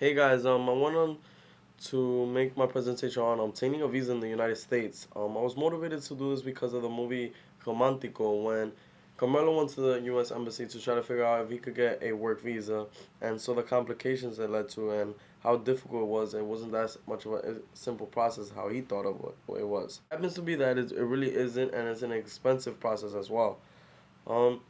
Hey guys, I wanted to make my presentation on obtaining a visa in the United States. I was motivated to do this because of the movie Romantico when Carmelo went to the U.S. Embassy to try to figure out if he could get a work visa, and so the complications it led to and how difficult it was. It wasn't that much of a simple process how he thought of what it was. It happens to be that it really isn't, and it's an expensive process as well. Um,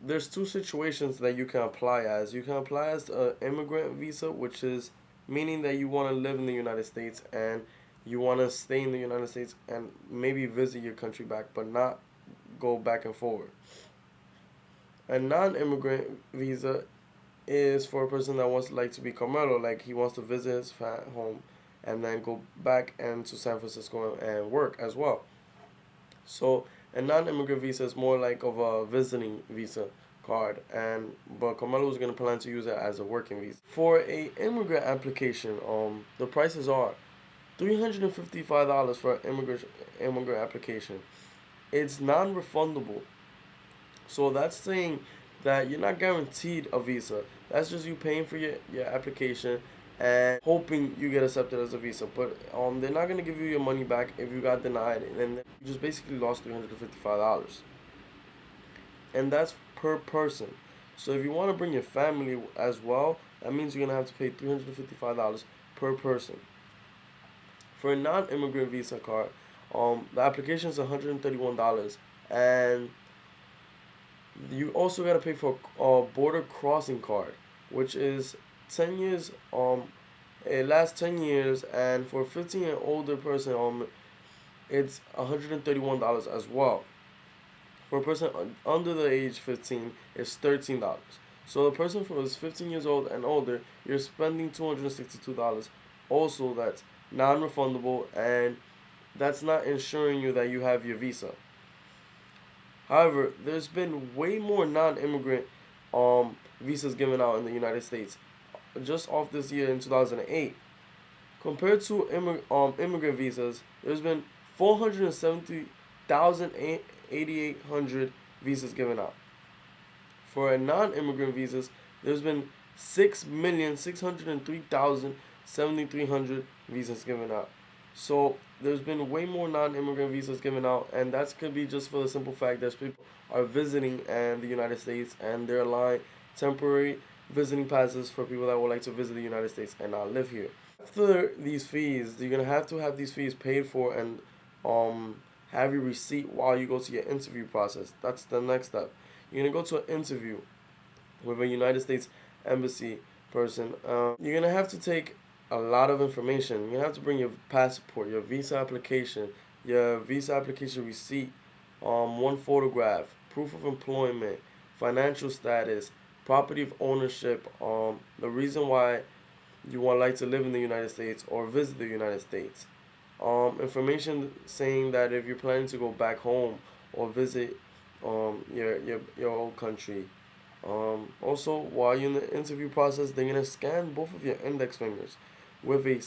there's two situations that you can apply as. You can apply as an immigrant visa, which is meaning that you want to live in the United States and you want to stay in the United States and maybe visit your country back, but not go back and forward. A non-immigrant visa is for a person that wants like to be Carmelo, like he wants to visit his home and then go back and to San Francisco and work as well. So a non-immigrant visa is more like of a visiting visa card, and but Carmelo is gonna plan to use it as a working visa. For a immigrant application, the prices are $355 for an immigrant application. It's non-refundable, so that's saying that you're not guaranteed a visa. That's just you paying for your application and hoping you get accepted as a visa. But they're not gonna give you your money back if you got denied, and then you just basically lost $355, and that's per person. So if you want to bring your family as well, that means you're gonna have to pay $355 per person. For a non-immigrant visa card, the application is $131, and you also gotta pay for a border crossing card, which is 10 years. It lasts 10 years, and for a 15 and older person, it's $131 as well. For a person under the age 15, it's $13. So the person who is 15 years old and older, you're spending $262. Also, that's non-refundable, and that's not ensuring you that you have your visa. However, there's been way more non-immigrant visas given out in the United States just off this year in 2008. Compared to immigrant visas, there's been 470,800 visas given out. For a non-immigrant visas, there's been 6,603,700 visas given out. So there's been way more non-immigrant visas given out, and that could be just for the simple fact that people are visiting and the United States, and they're allowing temporary visiting passes for people that would like to visit the United States and not live here. After these fees, you're gonna have to have these fees paid for and have your receipt while you go to your interview process. That's the next step. You're gonna go to an interview with a United States Embassy person. You're gonna have to take a lot of information. You're gonna have to bring your passport, your visa application receipt, one photograph, proof of employment, financial status, property of ownership, the reason why you want like to live in the United States or visit the United States. Information saying that if you're planning to go back home or visit your old country. Also, while you're in the interview process, they're gonna scan both of your index fingers with a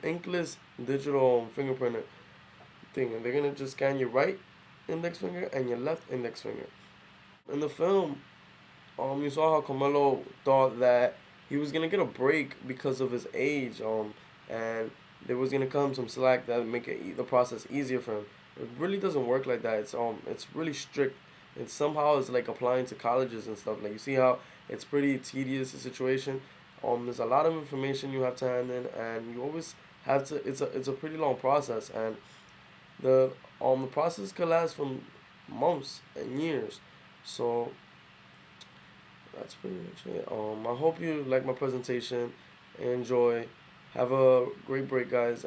inkless digital fingerprint thing, and they're gonna just scan your right index finger and your left index finger. In the film, you saw how Carmelo thought that he was gonna get a break because of his age, and there was gonna come some slack that would make the process easier for him. It really doesn't work like that. It's really strict. It somehow is like applying to colleges and stuff. Like you see how it's pretty tedious a situation. There's a lot of information you have to hand in, and you always have to. It's a pretty long process, and the process could last from months and years. So that's pretty much it. I hope you like my presentation. Enjoy. Have a great break, guys.